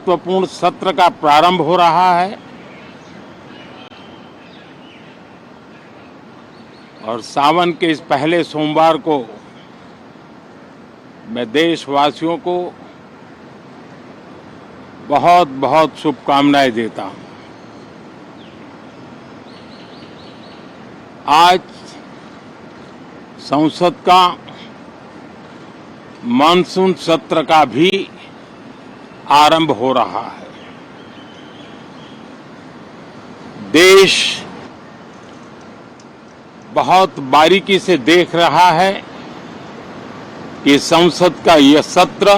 महत्वपूर्ण सत्र का प्रारंभ हो रहा है और सावन के इस पहले सोमवार को मैं देशवासियों को बहुत बहुत शुभकामनाएं देता हूं। आज संसद का मानसून सत्र का भी आरंभ हो रहा है। देश बहुत बारीकी से देख रहा है कि संसद का यह सत्र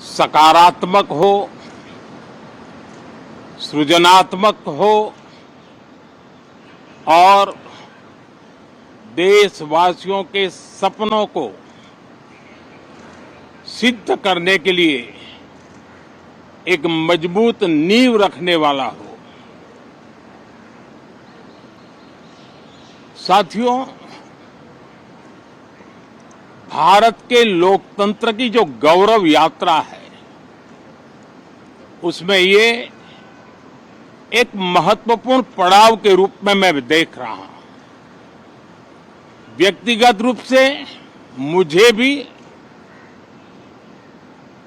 सकारात्मक हो, सृजनात्मक हो और देशवासियों के सपनों को सिद्ध करने के लिए एक मजबूत नींव रखने वाला हो। साथियों, भारत के लोकतंत्र की जो गौरव यात्रा है उसमें ये एक महत्वपूर्ण पड़ाव के रूप में मैं देख रहा हूं। व्यक्तिगत रूप से मुझे भी,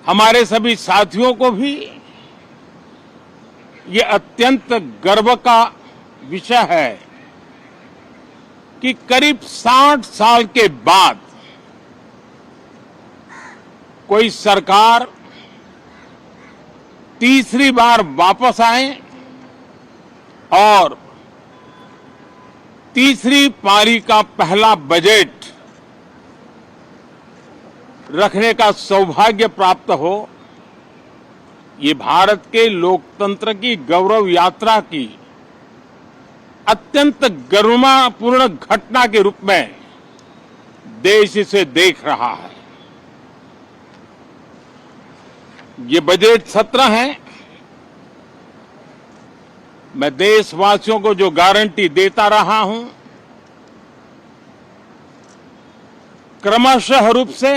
हमारे सभी साथियों को भी ये अत्यंत गर्व का विषय है कि करीब 60 साल के बाद कोई सरकार तीसरी बार वापस आए और तीसरी पारी का पहला बजट रखने का सौभाग्य प्राप्त हो। ये भारत के लोकतंत्र की गौरव यात्रा की अत्यंत गरिमापूर्ण घटना के रूप में देश इसे देख रहा है। ये बजट सत्र है। मैं देशवासियों को जो गारंटी देता रहा हूं, क्रमशः रूप से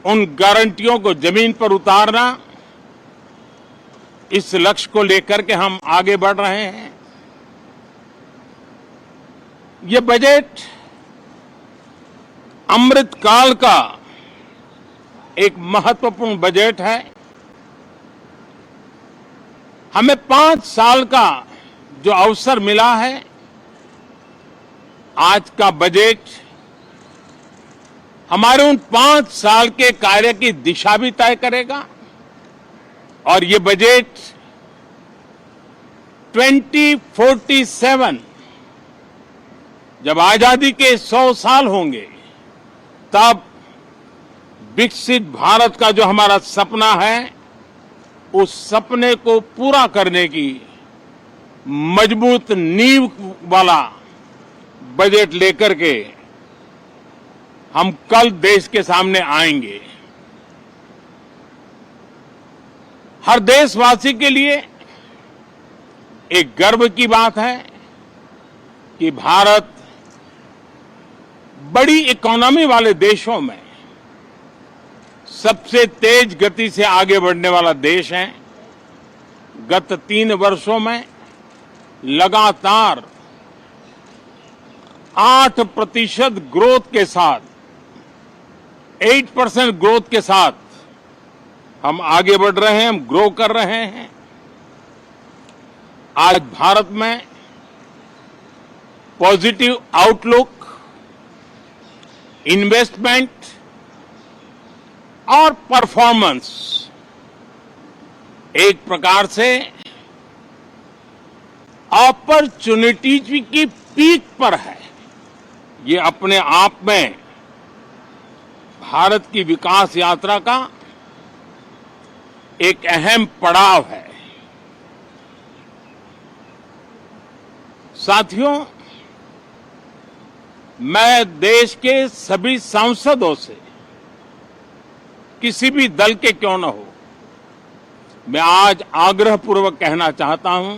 उन गारंटियों को जमीन पर उतारना, इस लक्ष्य को लेकर के हम आगे बढ़ रहे हैं। ये बजट अमृतकाल का एक महत्वपूर्ण बजट है। हमें 5 साल का जो अवसर मिला है, आज का बजट हमारे उन 5 साल के कार्य की दिशा भी तय करेगा और ये बजट 2047 जब आजादी के 100 साल होंगे तब विकसित भारत का जो हमारा सपना है, उस सपने को पूरा करने की मजबूत नींव वाला बजट लेकर के हम कल देश के सामने आएंगे। हर देशवासी के लिए एक गर्व की बात है कि भारत बड़ी इकोनॉमी वाले देशों में सबसे तेज गति से आगे बढ़ने वाला देश है। गत 3 वर्षों में लगातार 8% ग्रोथ के साथ, 8% ग्रोथ के साथ हम आगे बढ़ रहे हैं, हम ग्रो कर रहे हैं। आज भारत में पॉजिटिव आउटलुक, इन्वेस्टमेंट और परफॉर्मेंस एक प्रकार से अपॉर्चुनिटीज की पीक पर है। ये अपने आप में भारत की विकास यात्रा का एक अहम पड़ाव है। साथियों, मैं देश के सभी सांसदों से, किसी भी दल के क्यों न हो, मैं आज आग्रहपूर्वक कहना चाहता हूं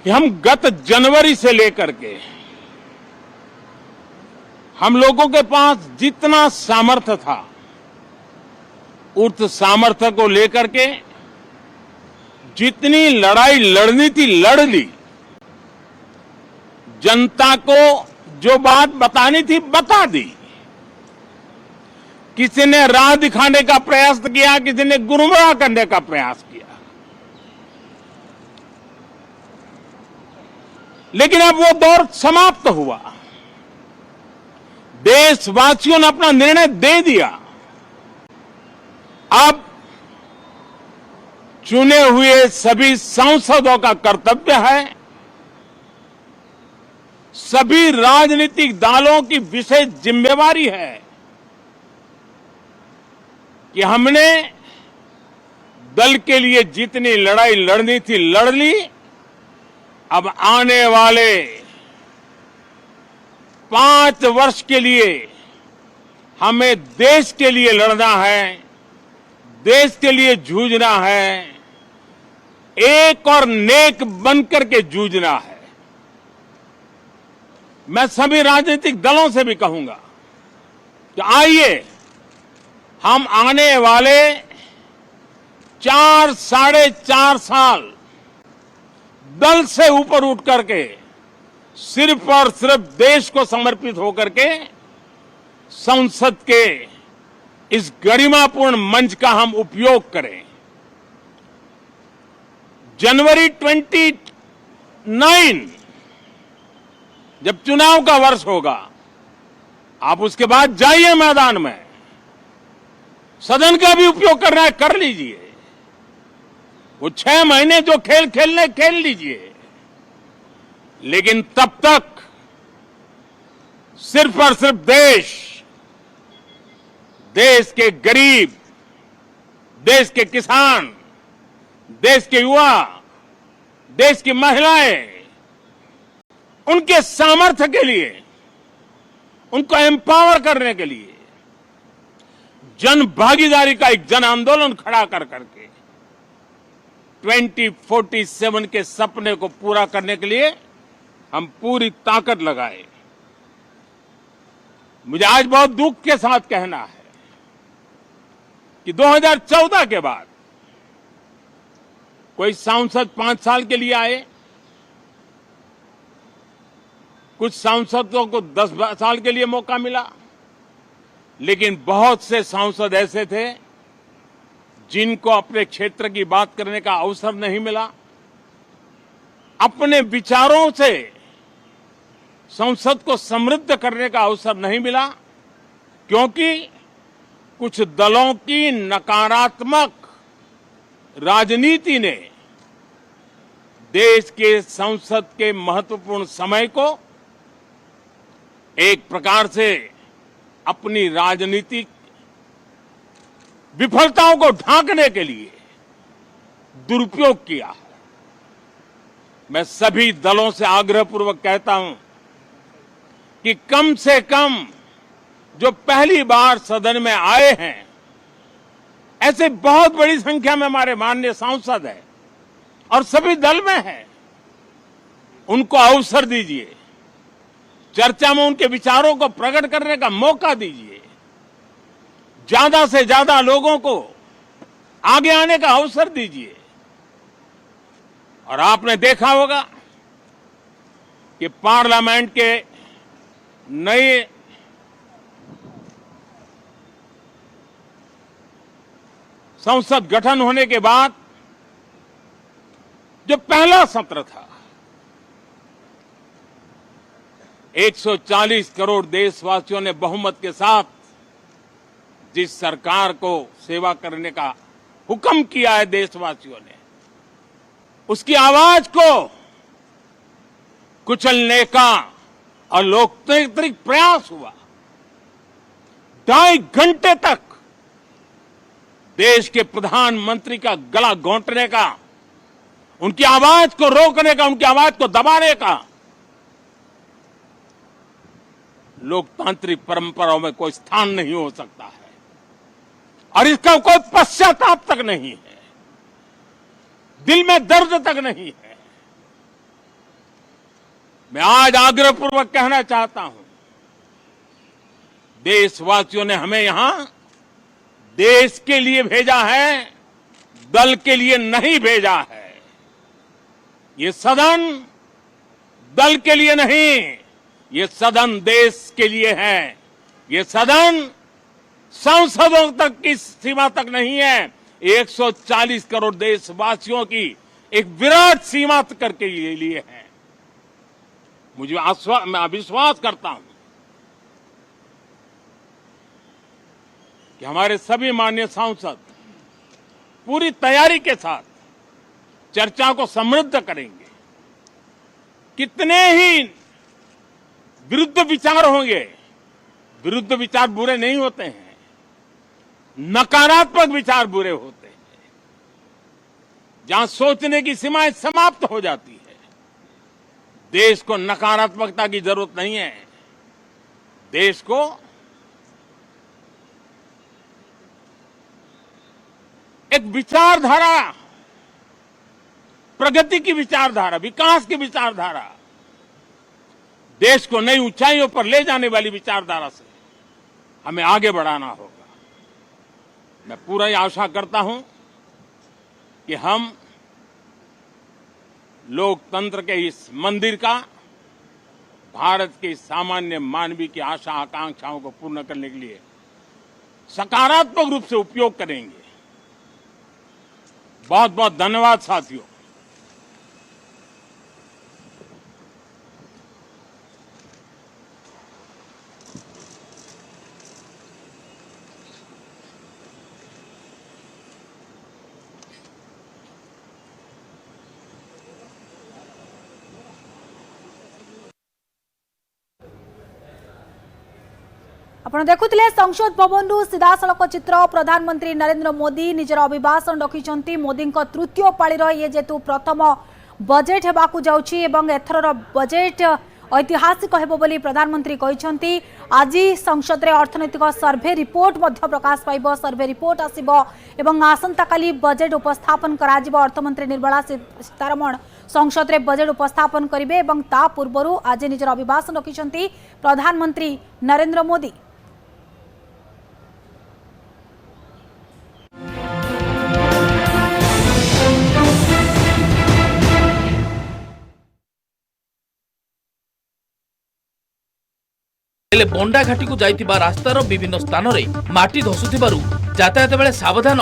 कि हम गत जनवरी से लेकर के हम लोगों के पास जितना सामर्थ्य था उस सामर्थ्य को लेकर के जितनी लड़ाई लड़नी थी लड़ ली। जनता को जो बात बतानी थी बता दी। किसी ने राह दिखाने का प्रयास किया, किसी ने गुमराह करने का प्रयास किया, लेकिन अब वो दौर समाप्त हुआ। देशवासियों ने अपना निर्णय दे दिया। अब चुने हुए सभी सांसदों का कर्तव्य है, सभी राजनीतिक दलों की विशेष जिम्मेवारी है कि हमने दल के लिए जितनी लड़ाई लड़नी थी लड़ ली। अब आने वाले 5 वर्ष के लिए हमें देश के लिए लड़ना है, देश के लिए जूझना है, एक और नेक बनकर के जूझना है। मैं सभी राजनीतिक दलों से भी कहूंगा कि आइए हम आने वाले 4 साढ़े 4 साल दल से ऊपर उठ करके सिर्फ और सिर्फ देश को समर्पित होकर के संसद के इस गरिमापूर्ण मंच का हम उपयोग करें। जनवरी 29 जब चुनाव का वर्ष होगा, आप उसके बाद जाइए मैदान में, सदन का भी उपयोग करना है कर लीजिए। वो 6 महीने जो खेल खेलने खेल लीजिए, लेकिन तब तक सिर्फ और सिर्फ देश के गरीब, देश के किसान, देश के युवा, देश की महिलाएं, उनके सामर्थ्य के लिए, उनको एम्पावर करने के लिए जन भागीदारी का एक जन आंदोलन खड़ा कर करके 2047 के सपने को पूरा करने के लिए हम पूरी ताकत लगाए। मुझे आज बहुत दुख के साथ कहना है कि 2014 के बाद कोई सांसद 5 साल के लिए आए, कुछ सांसदों को 10 साल के लिए मौका मिला, लेकिन बहुत से सांसद ऐसे थे जिनको अपने क्षेत्र की बात करने का अवसर नहीं मिला, अपने विचारों से संसद को समृद्ध करने का अवसर नहीं मिला, क्योंकि कुछ दलों की नकारात्मक राजनीति ने देश के संसद के महत्वपूर्ण समय को एक प्रकार से अपनी राजनीतिक विफलताओं को ढांकने के लिए दुरुपयोग किया है। मैं सभी दलों से आग्रहपूर्वक कहता हूं कि कम से कम जो पहली बार सदन में आए हैं, ऐसे बहुत बड़ी संख्या में हमारे माननीय सांसद हैं और सभी दल में हैं, उनको अवसर दीजिए, चर्चा में उनके विचारों को प्रकट करने का मौका दीजिए, ज्यादा से ज्यादा लोगों को आगे आने का अवसर दीजिए। और आपने देखा होगा कि पार्लियामेंट के नए संसद गठन होने के बाद जो पहला सत्र था, 140 करोड़ देशवासियों ने बहुमत के साथ जिस सरकार को सेवा करने का हुक्म किया है देशवासियों ने, उसकी आवाज को कुचलने का और लोकतांत्रिक प्रयास हुआ। 2.5 घंटे तक देश के प्रधानमंत्री का गला घोंटने का, उनकी आवाज को रोकने का, उनकी आवाज को दबाने का लोकतांत्रिक परंपराओं में कोई स्थान नहीं हो सकता है और इसका कोई पश्चाताप तक नहीं है, दिल में दर्द तक नहीं है। मैं आज आग्रहपूर्वक कहना चाहता हूं देशवासियों ने हमें यहां देश के लिए भेजा है, दल के लिए नहीं भेजा है। ये सदन दल के लिए नहीं, ये सदन देश के लिए है। ये सदन सांसदों तक की सीमा तक नहीं है, 140 करोड़ देशवासियों की एक विराट सीमा करके ये लिए है। मैं विश्वास करता हूं कि हमारे सभी माननीय सांसद पूरी तैयारी के साथ चर्चा को समृद्ध करेंगे। कितने ही विरुद्ध विचार होंगे, विरुद्ध विचार बुरे नहीं होते हैं, नकारात्मक विचार बुरे होते हैं। जहां सोचने की सीमाएं समाप्त हो जाती है, देश को नकारात्मकता की जरूरत नहीं है। देश को एक विचारधारा, प्रगति की विचारधारा, विकास की विचारधारा, देश को नई ऊंचाइयों पर ले जाने वाली विचारधारा से हमें आगे बढ़ाना होगा। मैं पूरा आशा करता हूं कि हम लोकतंत्र के इस मंदिर का भारत के सामान्य मानवीय की आशा आकांक्षाओं को पूर्ण करने के लिए सकारात्मक रूप से उपयोग करेंगे। बहुत बहुत धन्यवाद साथियों। आपण देखुले संसद भवन रु सीधा सड़क चित्र। प्रधानमंत्री नरेंद्र मोदी निजर अभिभाषण रखिछंती। मोदी तृतीय पाळीर ये जेतु प्रथम बजेट हेबाकू जाउछि एवं एथरर बजेट ऐतिहासिक हेबो बोली प्रधानमंत्री कहिछंती। आज संसद रे अर्थनैतिक सर्वे रिपोर्ट मध्य प्रकाश पाइबो। सर्वे रिपोर्ट आसीबो एवं आसंता काली बजेट उपस्थापन कराजिबो। अर्थमंत्री निर्मला सीतारमण संसद रे बजेट उपस्थापन करिवे एवं ता पूर्वरु आज निजर अभिभाषण रखिछंती प्रधानमंत्री नरेंद्र मोदी। बंडा घाटी को जाइतिबा रास्तार विभिन्न स्थान में माटी धसुथिबारु यातायात बेले सावधान